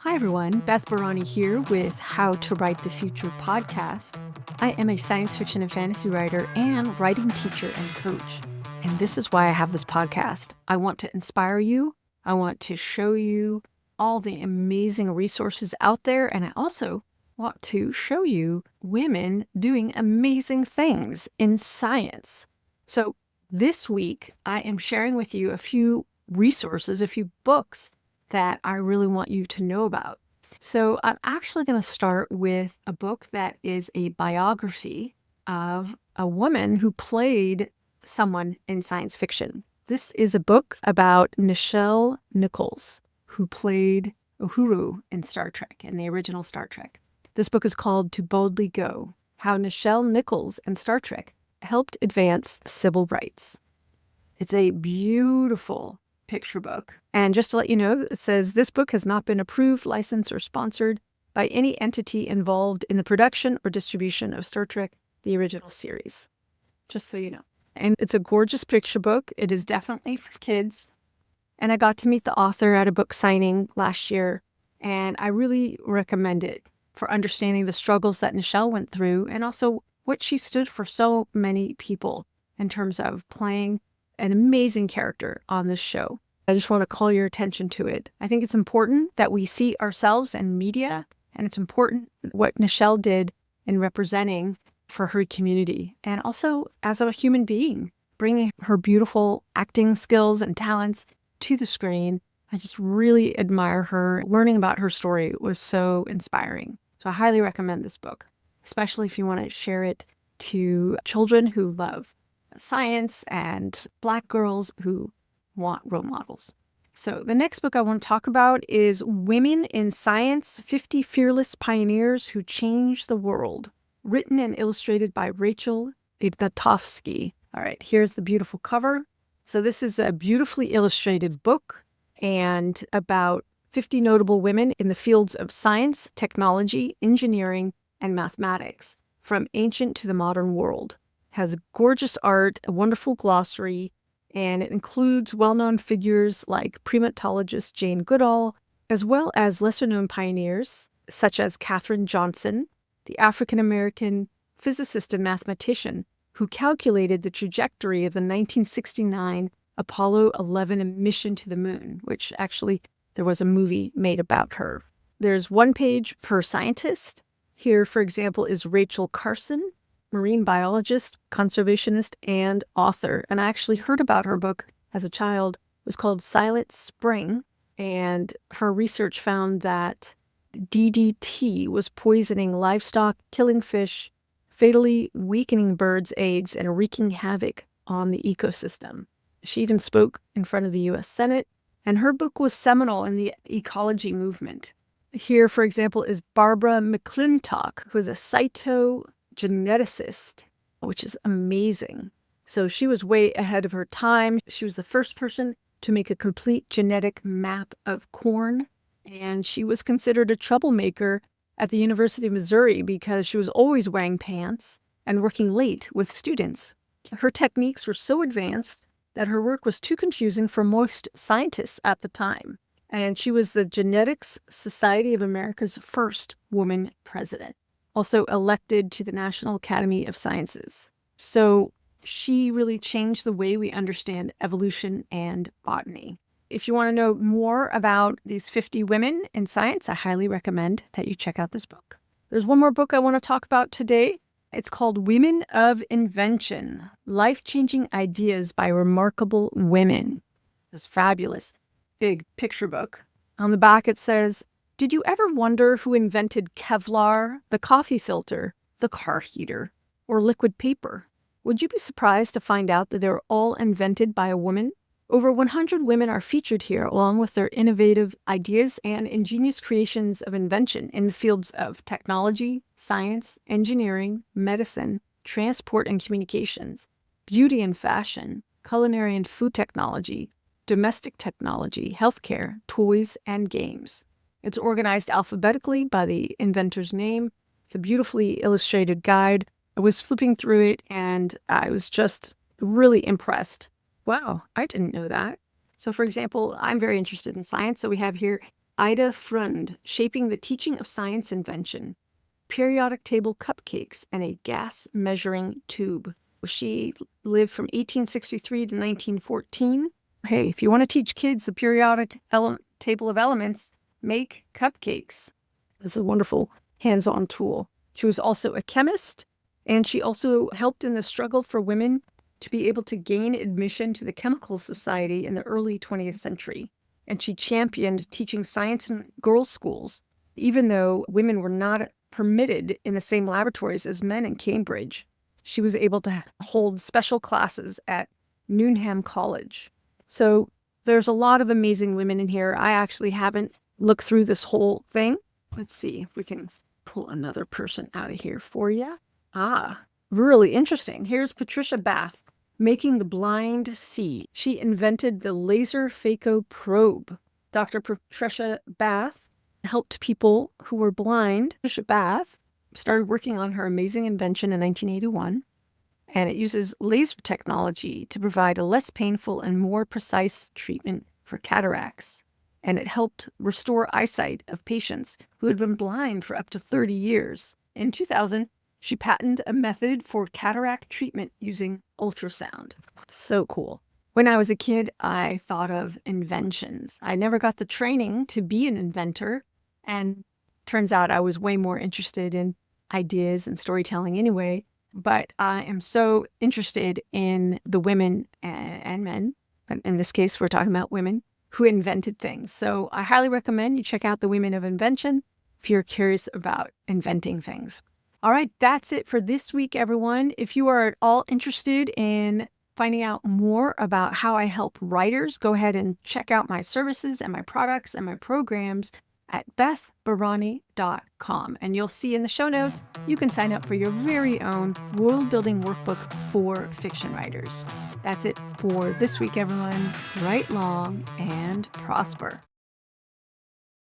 Hi, everyone. Beth Barany here with How to Write the Future podcast. I am a science fiction and fantasy writer and writing teacher and coach. And this is why I have this podcast. I want to inspire you. I want to show you all the amazing resources out there. And I also want to show you women doing amazing things in science. So this week, I am sharing with you a few resources, a few books that I really want you to know about. So I'm actually going to start with a book that is a biography of a woman who played someone in science fiction. This is a book about Nichelle Nichols, who played Uhuru in Star Trek, in the original Star Trek. This book is called To Boldly Go: How Nichelle Nichols and Star Trek Helped Advance Civil Rights. It's a beautiful picture book. And just to let you know, it says this book has not been approved, licensed, or sponsored by any entity involved in the production or distribution of Star Trek, the original series. Just so you know. And it's a gorgeous picture book. It is definitely for kids. And I got to meet the author at a book signing last year. And I really recommend it for understanding the struggles that Nichelle went through and also what she stood for so many people in terms of playing an amazing character on this show. I just want to call your attention to it. I think it's important that we see ourselves in media, and it's important what Nichelle did in representing for her community, and also as a human being, bringing her beautiful acting skills and talents to the screen. I just really admire her. Learning about her story was so inspiring. So I highly recommend this book, especially if you want to share it to children who love science and Black girls who want role models. So the next book I want to talk about is Women in Science, 50 Fearless Pioneers Who Changed the World, written and illustrated by Rachel Ignatowski. All right, here's the beautiful cover. So this is a beautifully illustrated book and about 50 notable women in the fields of science, technology, engineering, and mathematics, from ancient to the modern world. Has gorgeous art, a wonderful glossary, and it includes well-known figures like primatologist Jane Goodall, as well as lesser-known pioneers such as Katherine Johnson, the African-American physicist and mathematician who calculated the trajectory of the 1969 Apollo 11 mission to the moon, which actually there was a movie made about her. There's one page per scientist. Here, for example, is Rachel Carson, marine biologist, conservationist, and author. And I actually heard about her book as a child. It was called Silent Spring. And her research found that DDT was poisoning livestock, killing fish, fatally weakening birds' eggs, and wreaking havoc on the ecosystem. She even spoke in front of the U.S. Senate. And her book was seminal in the ecology movement. Here, for example, is Barbara McClintock, who is a cytogeneticist, which is amazing. So she was way ahead of her time. She was the first person to make a complete genetic map of corn. And she was considered a troublemaker at the University of Missouri because she was always wearing pants and working late with students. Her techniques were so advanced that her work was too confusing for most scientists at the time. And she was the Genetics Society of America's first woman president, also elected to the National Academy of Sciences. So she really changed the way we understand evolution and botany. If you want to know more about these 50 women in science, I highly recommend that you check out this book. There's one more book I want to talk about today. It's called Women of Invention: Life-Changing Ideas by Remarkable Women. This fabulous big picture book. On the back it says, "Did you ever wonder who invented Kevlar, the coffee filter, the car heater, or liquid paper? Would you be surprised to find out that they were all invented by a woman? Over 100 women are featured here, along with their innovative ideas and ingenious creations of invention in the fields of technology, science, engineering, medicine, transport and communications, beauty and fashion, culinary and food technology, domestic technology, healthcare, toys, and games." It's organized alphabetically by the inventor's name. It's a beautifully illustrated guide. I was flipping through it and I was just really impressed. Wow, I didn't know that. So for example, I'm very interested in science. So we have here Ida Frund, Shaping the Teaching of Science Invention, Periodic Table Cupcakes, and a Gas Measuring Tube. She lived from 1863 to 1914. Hey, if you want to teach kids the periodic table of elements, make cupcakes. It's a wonderful hands-on tool. She was also a chemist, and she also helped in the struggle for women to be able to gain admission to the Chemical Society in the early 20th century. And she championed teaching science in girls' schools, even though women were not permitted in the same laboratories as men in Cambridge. She was able to hold special classes at Newnham College. So there's a lot of amazing women in here. I actually haven't looked through this whole thing. Let's see if we can pull another person out of here for you. Really interesting. Here's Patricia Bath, Making the Blind See. She invented the laser phaco probe. Dr. Patricia Bath helped people who were blind. Patricia Bath started working on her amazing invention in 1981, and it uses laser technology to provide a less painful and more precise treatment for cataracts. And it helped restore eyesight of patients who had been blind for up to 30 years. In 2000, she patented a method for cataract treatment using ultrasound. So cool. When I was a kid, I thought of inventions. I never got the training to be an inventor, and turns out I was way more interested in ideas and storytelling anyway. But I am so interested in the women and men, but in this case, we're talking about women, who invented things. So I highly recommend you check out The Women of Invention if you're curious about inventing things. All right, that's it for this week, everyone. If you are at all interested in finding out more about how I help writers, go ahead and check out my services and my products and my programs at bethbarany.com. And you'll see in the show notes, you can sign up for your very own world-building workbook for fiction writers. That's it for this week, everyone. Write long and prosper.